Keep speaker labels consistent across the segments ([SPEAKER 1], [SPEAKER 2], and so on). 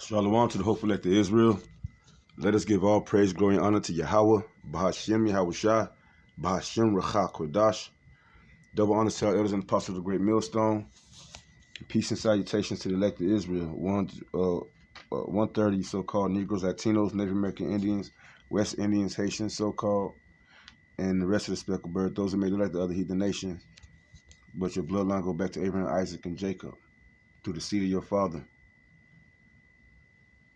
[SPEAKER 1] Shalom to the hopeful elect of Israel. Let us give all praise, glory, and honor to Yahweh, Bahashem Yahushua, Bahashem Racha Kodash. Double honor to our elders and apostles of the great millstone. Peace and salutations to the elect of Israel. 130 so-called Negroes, Latinos, Native American Indians, West Indians, Haitians, so-called, and the rest of the speckled bird, those who may look like the other heathen nations. But your bloodline go back to Abraham, Isaac, and Jacob, through the seed of your father.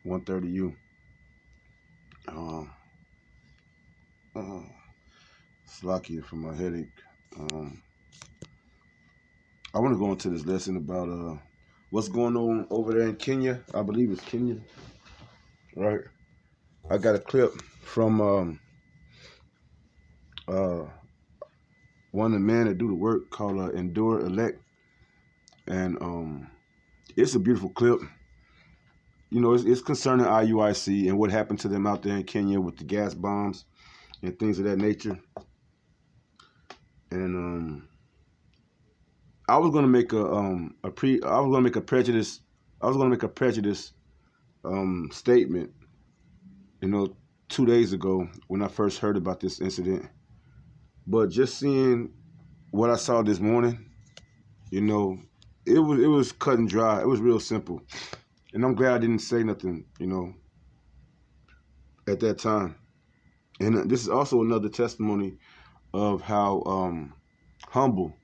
[SPEAKER 1] 130 you. Slacky for my headache. I want to go into this lesson about what's going on over there in Kenya. I believe it's Kenya, right? I got a clip from one of the men that do the work called Endure Elect, and it's a beautiful clip. You know, it's concerning IUIC and what happened to them out there in Kenya with the gas bombs and things of that nature. And I was gonna make a prejudice statement, you know, 2 days ago when I first heard about this incident. But just seeing what I saw this morning, you know, it was cut and dry. It was real simple. And I'm glad I didn't say nothing, you know, at that time. And this is also another testimony of how humble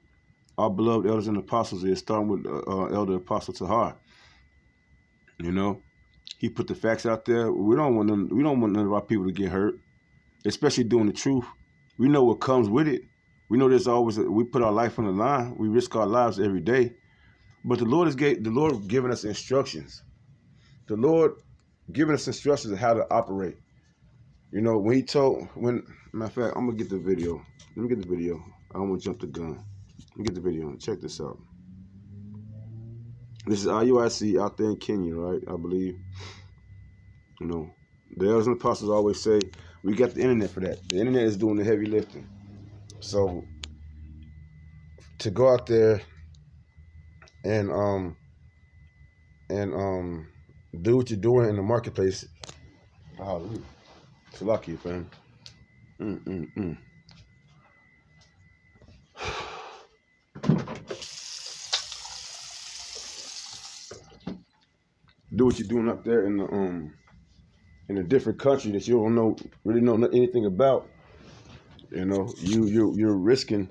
[SPEAKER 1] our beloved elders and apostles is, starting with Elder Apostle Tahar. You know, he put the facts out there. We don't want none of our people to get hurt, especially doing the truth. We know what comes with it. We know there's always we put our life on the line. We risk our lives every day. But the Lord giving us instructions. The Lord giving us instructions of how to operate. You know, matter of fact, I'm gonna get the video. Let me get the video. I don't want to jump the gun. Let me get the video. Check this out. This is IUIC out there in Kenya, right? I believe. You know, the elders and apostles always say we got the internet for that. The internet is doing the heavy lifting. So to go out there and do what you're doing in the marketplace. Hallelujah. It's lucky, fam. Do what you're doing up there in a different country that you don't really know anything about. You know, you're risking.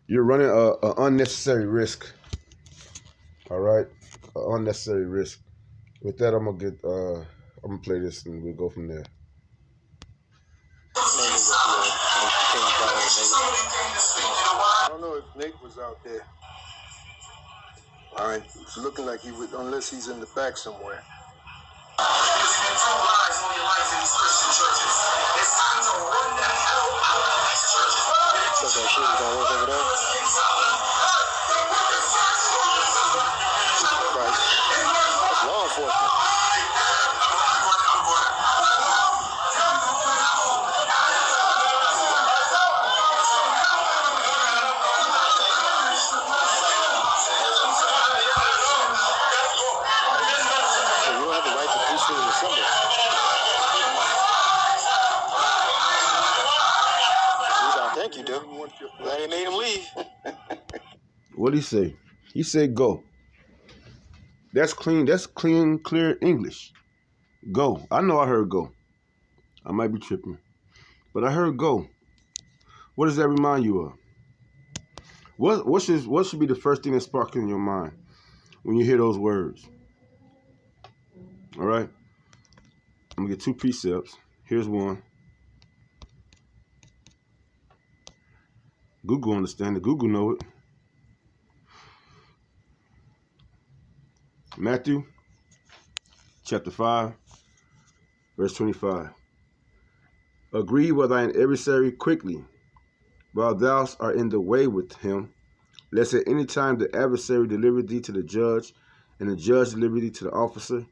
[SPEAKER 1] You're running a unnecessary risk. All right, unnecessary risk. With that, I'm gonna play this and we'll go from there.
[SPEAKER 2] I don't know if Nate was out there. All right, it's looking like he would, unless he's in the back somewhere. There's been 2 lies on your life in these Christian churches. It's time to run the hell out of these churches. So that shit is gonna work over there? Christ. That's law enforcement. Thank you, dude. Glad he made him leave.
[SPEAKER 1] What'd he say? He said go. That's clean, clear English. Go. I know I heard go. I might be tripping. But I heard go. What does that remind you of? What should be the first thing that sparks in your mind when you hear those words? All right? I'm gonna get 2 precepts. Here's one. Google understand it. Google know it. Matthew chapter 5, verse 25. Agree with thine adversary quickly, while thou art in the way with him, lest at any time the adversary deliver thee to the judge, and the judge deliver thee to the officer,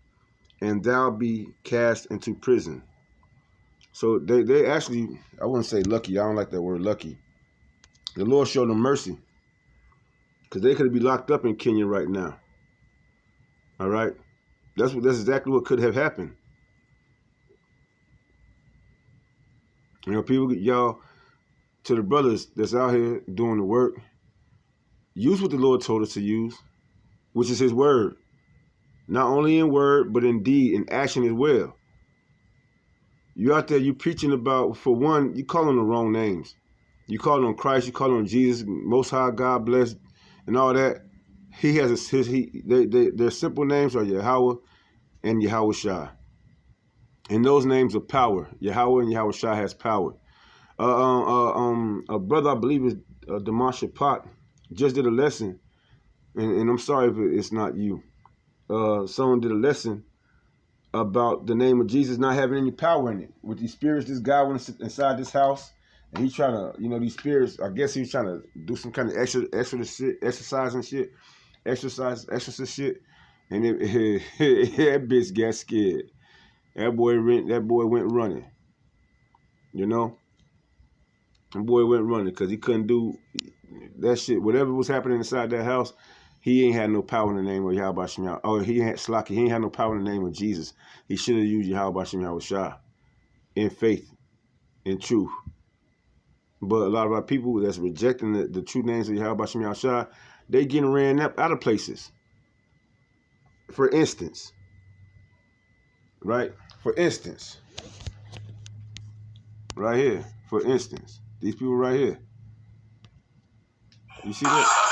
[SPEAKER 1] and thou be cast into prison. So they actually, I wouldn't say lucky. I don't like that word lucky. The Lord showed them mercy, because they could be locked up in Kenya right now. All right? That's exactly what could have happened. You know, people, y'all, to the brothers that's out here doing the work, use what the Lord told us to use, which is His word. Not only in word, but in deed, in action as well. You out there, you preaching about, for one, you calling the wrong names. You calling on Christ, you calling on Jesus, Most High, God bless, and all that. He has their simple names are Yahweh and Yahweh Shai. And those names are power. Yahweh and Yahweh Shai has power. A brother, I believe is Demasha Pot, just did a lesson, and I'm sorry if it's not you. Someone did a lesson about the name of Jesus not having any power in it. With these spirits, this guy went inside this house, and he's trying to, these spirits, I guess he was trying to do some kind of exorcist shit, exorcist shit, and that bitch got scared. That boy went running. The boy went running because he couldn't do that shit. Whatever was happening inside that house, he ain't had no power in the name of Yahweh Shem. Oh, he ain't had no power in the name of Jesus. He should have used Yahweh Shem Yahweh Shah in faith, in truth. But a lot of our people that's rejecting the true names of Yahweh Shem Yahweh Shah, they getting ran up out of places. For instance, right? For instance, right here. For instance, these people right here. You see that?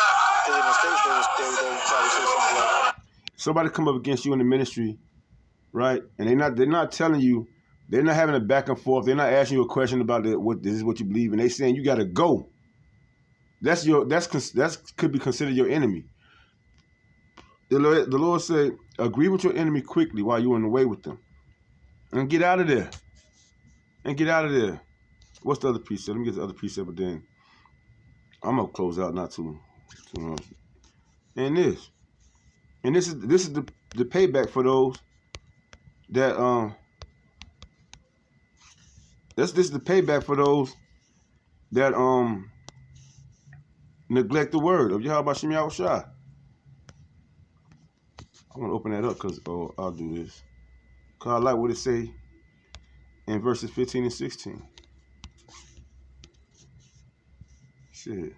[SPEAKER 1] Somebody come up against you in the ministry, right? And they're not telling you, they're not having a back and forth. They're not asking you a question about what this is what you believe, and they saying you got to go. That's could be considered your enemy. The Lord said, agree with your enemy quickly while you're in the way with them, and get out of there. What's the other precept? Let me get the other precept, but then I'm gonna close out not too much. And this is the payback for those that this is the payback for those that neglect the word of Yahweh Shem Yahweh Shai. I want to open that up because I'll do this. Cause I like what it say in verses 15 and 16. Shit.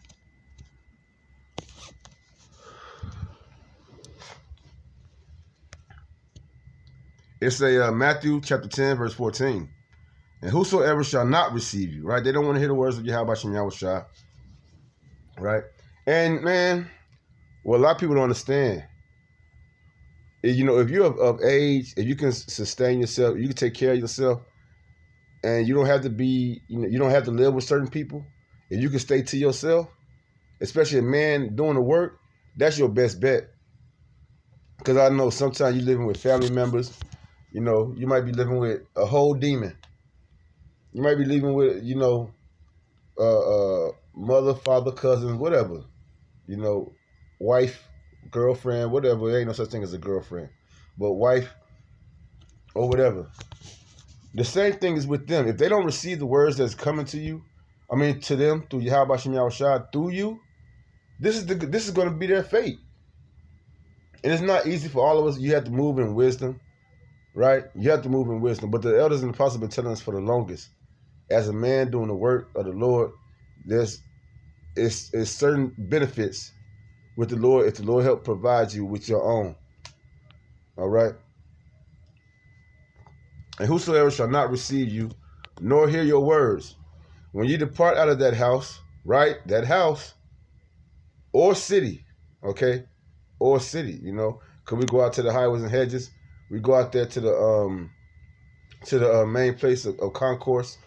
[SPEAKER 1] It's a Matthew chapter 10, verse 14. And whosoever shall not receive you, right? They don't want to hear the words of Yahweh Shem Yahweh Shai. Right? And man, what a lot of people don't understand is, if you're of age, if you can sustain yourself, you can take care of yourself, and you don't have to be, you don't have to live with certain people, if you can stay to yourself, especially a man doing the work, that's your best bet. Because I know sometimes you're living with family members, you might be living with a whole demon. You might be living with, mother, father, cousin, whatever, wife, girlfriend, whatever. There ain't no such thing as a girlfriend, but wife or whatever. The same thing is with them. If they don't receive the words that's coming to you, to them through Yahweh Shem Yahweh Shai, through you, this is going to be their fate. And it's not easy for all of us. You have to move in wisdom, right? You have to move in wisdom. But the elders and the apostles have been telling us for the longest, as a man doing the work of the Lord, there's certain benefits with the Lord if the Lord help provide you with your own. All right? And whosoever shall not receive you, nor hear your words, when you depart out of that house, right? That house or city, okay? Or city, Could we go out to the highways and hedges? We go out there to the main place of concourse,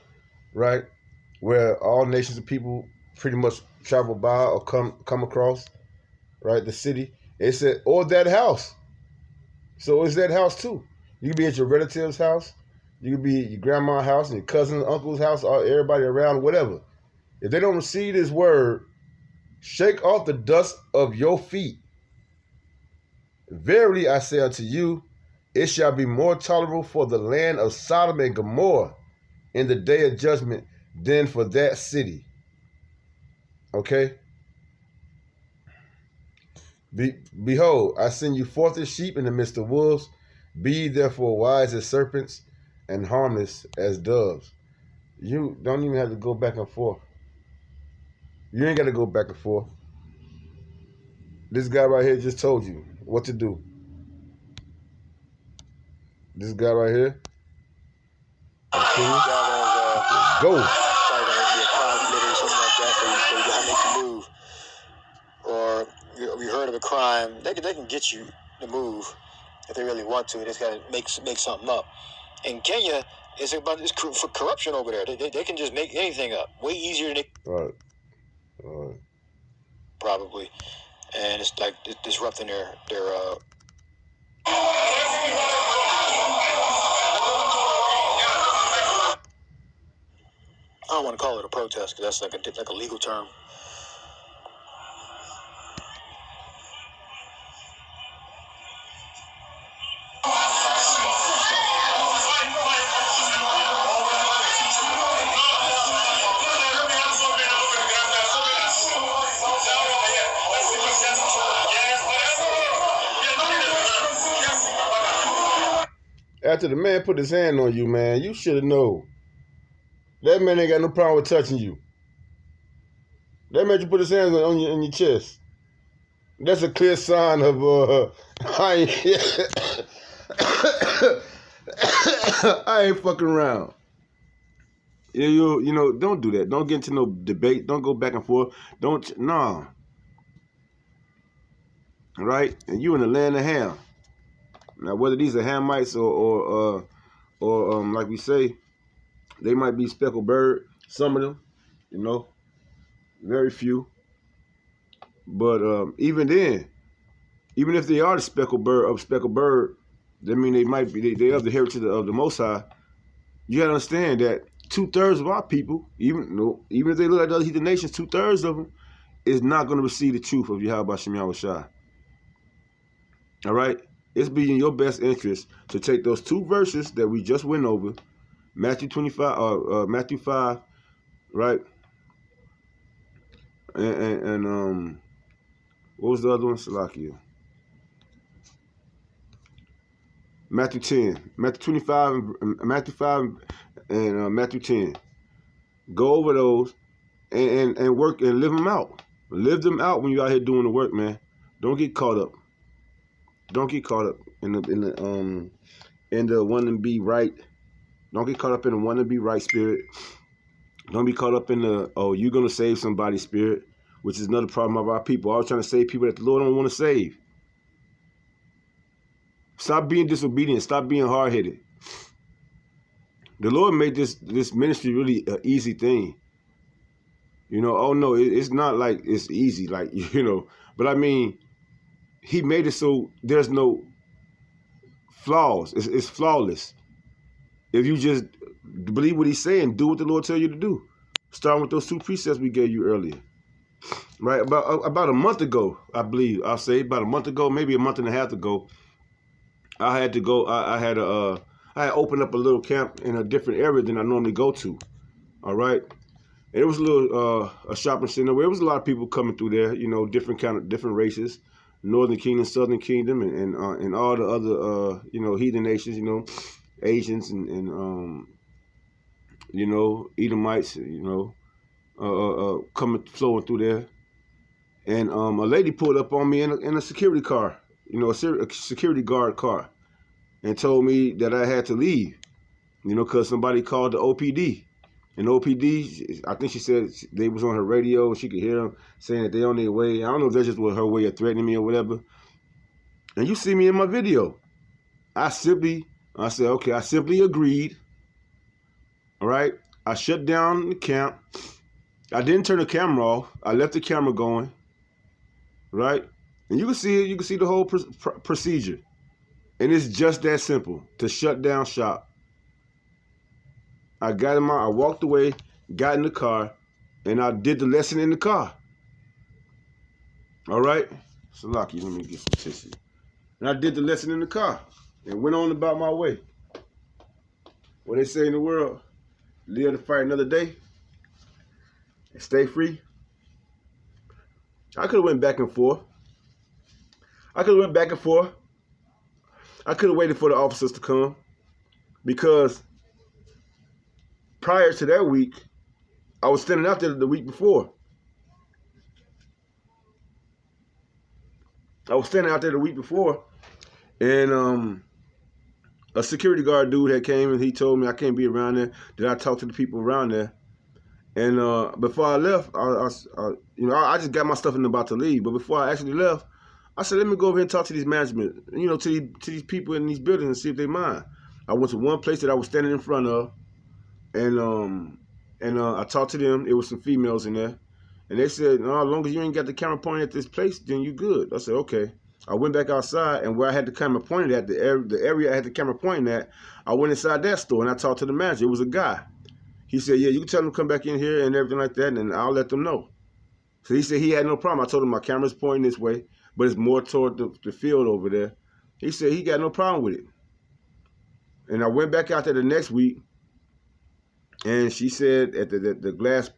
[SPEAKER 1] right? Where all nations of people pretty much travel by or come across, right? The city. It said, or that house. So it's that house too. You could be at your relative's house. You could be at your grandma's house and your cousin's, uncle's house, or everybody around, whatever. If they don't receive this word, shake off the dust of your feet. Verily I say unto you, it shall be more tolerable for the land of Sodom and Gomorrah in the day of judgment than for that city. Okay? Behold, I send you forth as sheep in the midst of wolves. Be ye therefore wise as serpents and harmless as doves. You don't even have to go back and forth. You ain't got to go back and forth. This guy right here just told you what to do. This guy right here. Go.
[SPEAKER 2] Or we heard of a crime. They can get you to move if they really want to. They just got to make something up. In Kenya, it's for corruption over there. They can just make anything up. Way easier than they.
[SPEAKER 1] Right.
[SPEAKER 2] Probably. And it's like disrupting their I don't want to call it a protest because that's like a legal term.
[SPEAKER 1] After the man put his hand on you, man, you should have known. That man ain't got no problem with touching you. That man just put his hands on you in your chest. That's a clear sign of I ain't fucking around. You know, don't do that. Don't get into no debate. Don't go back and forth. No. Right? And you in the land of Ham. Now, whether these are Hamites or like we say, they might be speckled bird. Some of them, you know, very few. But even then, even if they are the speckled bird, that mean they might be they of the heritage of the Most High. You gotta understand that 2/3 of our people, even if they look like the other heathen nations, 2/3 of them is not going to receive the truth of Yahweh Shem Yahweh Shai. All right, it's be in your best interest to take those 2 verses that we just went over, Matthew 25, Matthew 5, right, and what was the other one? Salakia. Matthew 10, Matthew 25, Matthew 5, and Matthew 10. Go over those and work and live them out. Live them out when you're out here doing the work, man. Don't get caught up. Don't get caught up in the want to be right. Don't get caught up in the want to be right spirit. Don't be caught up in the you're gonna save somebody spirit, which is another problem of our people. Always trying to save people that the Lord don't want to save. Stop being disobedient. Stop being hard-headed. The Lord made this ministry really an easy thing. You know, oh no, it's not like it's easy, like, you know. But I mean, He made it so there's no flaws. It's flawless. If you just believe what He's saying, do what the Lord tell you to do. Starting with those 2 precepts we gave you earlier. Right, about a month ago, I believe, I'll say about a month ago, maybe a month and a half ago, I had to go. I had opened up a little camp in a different area than I normally go to. All right, and it was a little a shopping center where there was a lot of people coming through there. You know, different races, Northern Kingdom, Southern Kingdom, and all the other you know, heathen nations. You know, Asians and you know, Edomites. You know, coming flowing through there. And a lady pulled up on me in a security car, you know, a security guard car, and told me that I had to leave, you know, because somebody called the OPD. And OPD, I think she said they was on her radio and she could hear them saying that they on their way. I don't know if that's just her way of threatening me or whatever. And you see me in my video. I simply agreed. All right. I shut down the camp. I didn't turn the camera off. I left the camera going. Right? And you can see it. You can see the whole procedure. And it's just that simple to shut down shop. I walked away, got in the car, and I did the lesson in the car. All right? Salaki, let me get some tissue. And I did the lesson in the car and went on about my way. What they say in the world, live to fight another day and stay free. I could have went back and forth. I could have waited for the officers to come, because prior to that week, I was standing out there the week before. And a security guard dude had came and he told me I can't be around there. Then I talked to the people around there, and before I left, I just got my stuff and about to leave. But before I actually left, I said, let me go over here and talk to these management, to these people in these buildings and see if they mind. I went to one place that I was standing in front of, and I talked to them. It was some females in there, and they said, no, as long as you ain't got the camera pointed at this place, then you good. I said, okay. I went back outside, and where I had the camera pointed at, the area I had the camera pointing at, I went inside that store, and I talked to the manager. It was a guy. He said, yeah, you can tell them to come back in here and everything like that, and I'll let them know. So he said he had no problem. I told him my camera's pointing this way, but it's more toward the field over there. He said he got no problem with it. And I went back out there the next week, and she said at the glass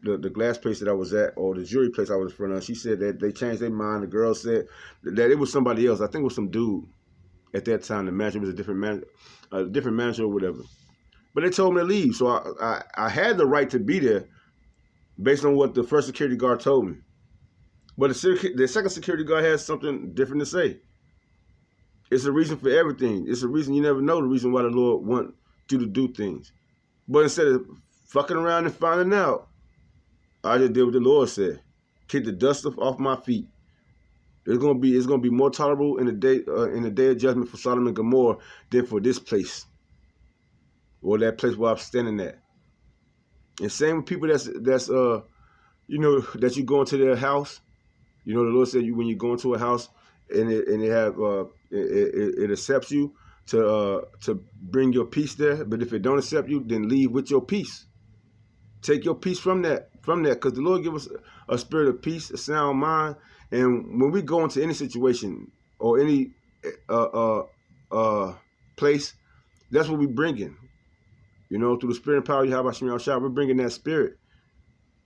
[SPEAKER 1] place that I was at, or the jewelry place I was in front of, she said that they changed their mind. The girl said that it was somebody else. I think it was some dude at that time. The manager was a different manager or whatever. But they told me to leave, so I had the right to be there based on what the first security guard told me. But the second security guard has something different to say. It's a reason for everything. It's a reason you never know the reason why the Lord wants you to do things. But instead of fucking around and finding out, I just did what the Lord said. Kick the dust off my feet. It's gonna be more tolerable in the day of judgment for Sodom and Gomorrah than for this place, or that place where I'm standing at. And same with people that you go into their house. The Lord said when you go into a house and it accepts you to bring your peace there, but if it don't accept you, then leave with your peace. Take your peace from that, because the Lord give us a spirit of peace, a sound mind, and when we go into any situation or any place, that's what we bringing. Through the spirit and power of Yahweh Shem Yahushua, we're bringing that spirit,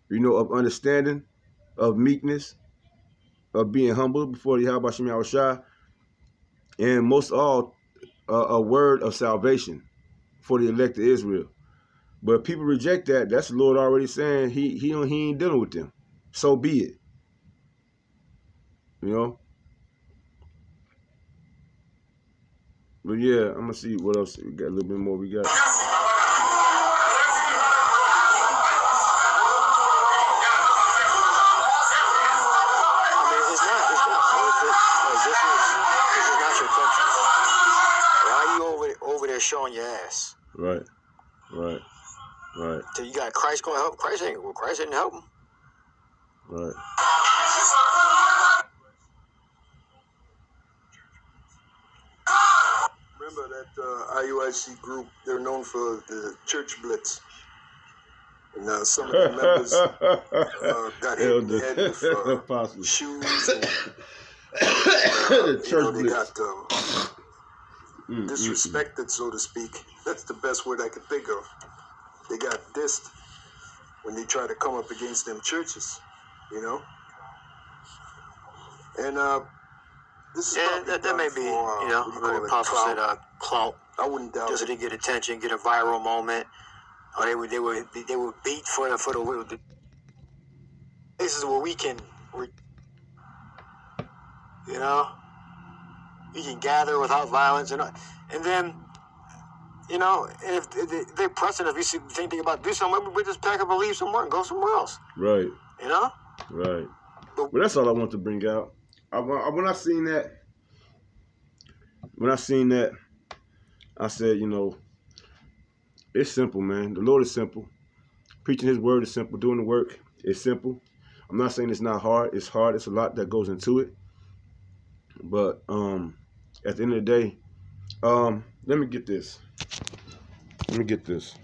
[SPEAKER 1] of understanding, of meekness, of being humble before Yahweh Shem Yahushua, and most of all, a word of salvation for the elect of Israel. But if people reject that, that's the Lord already saying he ain't dealing with them. So be it. But yeah, I'm gonna see what else we got. A little bit more we got.
[SPEAKER 2] Showing your ass.
[SPEAKER 1] Right.
[SPEAKER 2] So you got Christ going to help. Christ didn't help him.
[SPEAKER 1] Right.
[SPEAKER 2] Remember that IUIC group? They're known for the church blitz. And some of the members got hit in the head with shoes. And,
[SPEAKER 1] the church
[SPEAKER 2] they
[SPEAKER 1] blitz.
[SPEAKER 2] got disrespected, so to speak. That's the best word I could think of. They got dissed when they try to come up against them churches, And this is that may be, the apostle said clout. I wouldn't doubt just it. Just to get attention, get a viral moment. Or they would beat for the places where we can, you can gather without violence, and then, if they're pressing us, we see anything about do something, we just pack up and leave somewhere and go somewhere else.
[SPEAKER 1] Right.
[SPEAKER 2] Right.
[SPEAKER 1] But that's all I want to bring out. When I seen that, I said, it's simple, man. The Lord is simple. Preaching His word is simple. Doing the work is simple. I'm not saying it's not hard. It's hard. It's a lot that goes into it. But at the end of the day, let me get this. Because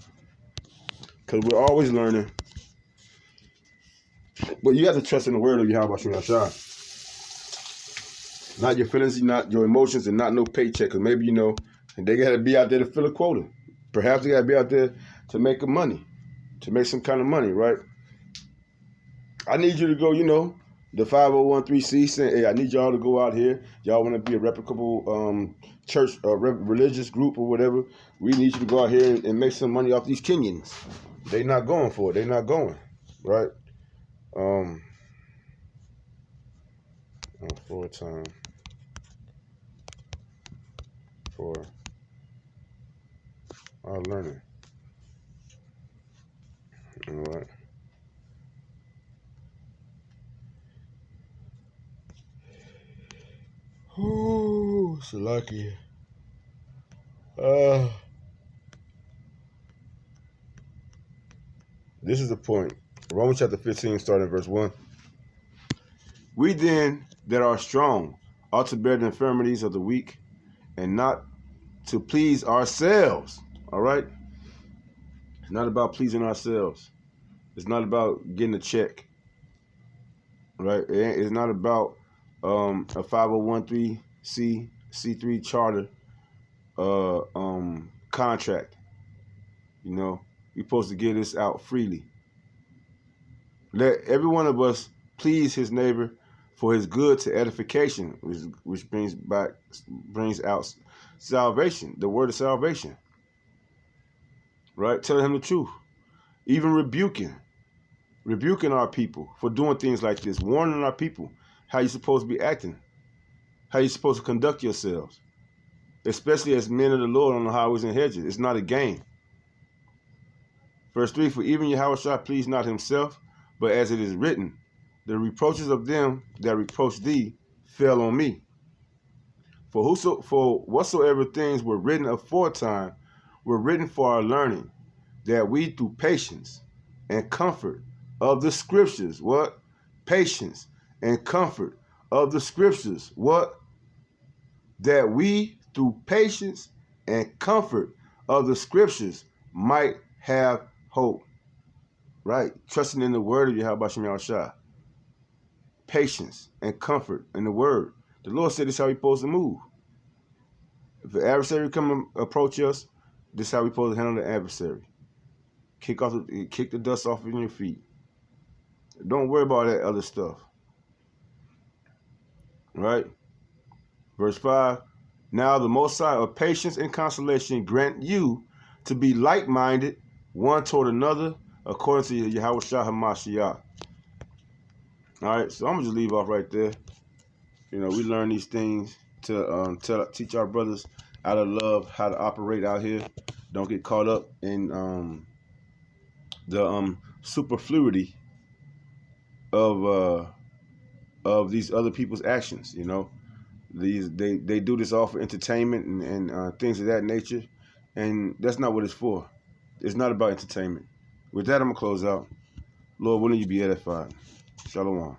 [SPEAKER 1] we're always learning. But you have to trust in the word of Yahweh Shem Yahushua. Not your feelings, not your emotions, and not no paycheck. Because maybe, and they got to be out there to fill a quota. Perhaps they got to be out there to make money, to make some kind of money, right? I need you to go, The 501c saying, hey, I need y'all to go out here. Y'all want to be a replicable church, religious group or whatever. We need you to go out here and make some money off these Kenyans. They not going for it. They not going, right? Full time for our learning. All right. Ooh, Salaki. This is the point. Romans chapter 15, starting verse 1. We then that are strong ought to bear the infirmities of the weak and not to please ourselves. All right? It's not about pleasing ourselves. It's not about getting a check. Right? It's not about a 501c3 charter contract. You know, we're supposed to give this out freely. Let every one of us please his neighbor for his good to edification, which brings out salvation, the word of salvation. Right? Telling him the truth. Even rebuking our people for doing things like this, warning our people how you're supposed to be acting, how you're supposed to conduct yourselves, especially as men of the Lord on the highways and hedges. It's not a game. Verse 3, for even Yahweh shall please not himself, but as it is written, the reproaches of them that reproach thee fell on me. For whatsoever things were written aforetime were written for our learning, that we through patience and comfort of the scriptures, what? Patience and comfort of the scriptures, what? That we through patience and comfort of the scriptures might have hope. Right? Trusting in the word of Yahweh Shem Yahushua. Patience and comfort in the word. The Lord said this is how we're supposed to move. If the adversary come and approach us, this is how we're supposed to handle the adversary. Kick the dust off in your feet. Don't worry about that other stuff. Right? Verse 5. Now the Most High of patience and consolation grant you to be like-minded, one toward another, according to Yahweh Shah HaMashiach. All right, so I'm going to just leave off right there. You know, we learn these things to teach our brothers out of love how to operate out here. Don't get caught up in the superfluity of these other people's actions. You know, they do this all for entertainment and things of that nature, and that's not what it's for. It's not about entertainment. With that, I'm gonna close out. Lord, willing, you be edified. Shalom.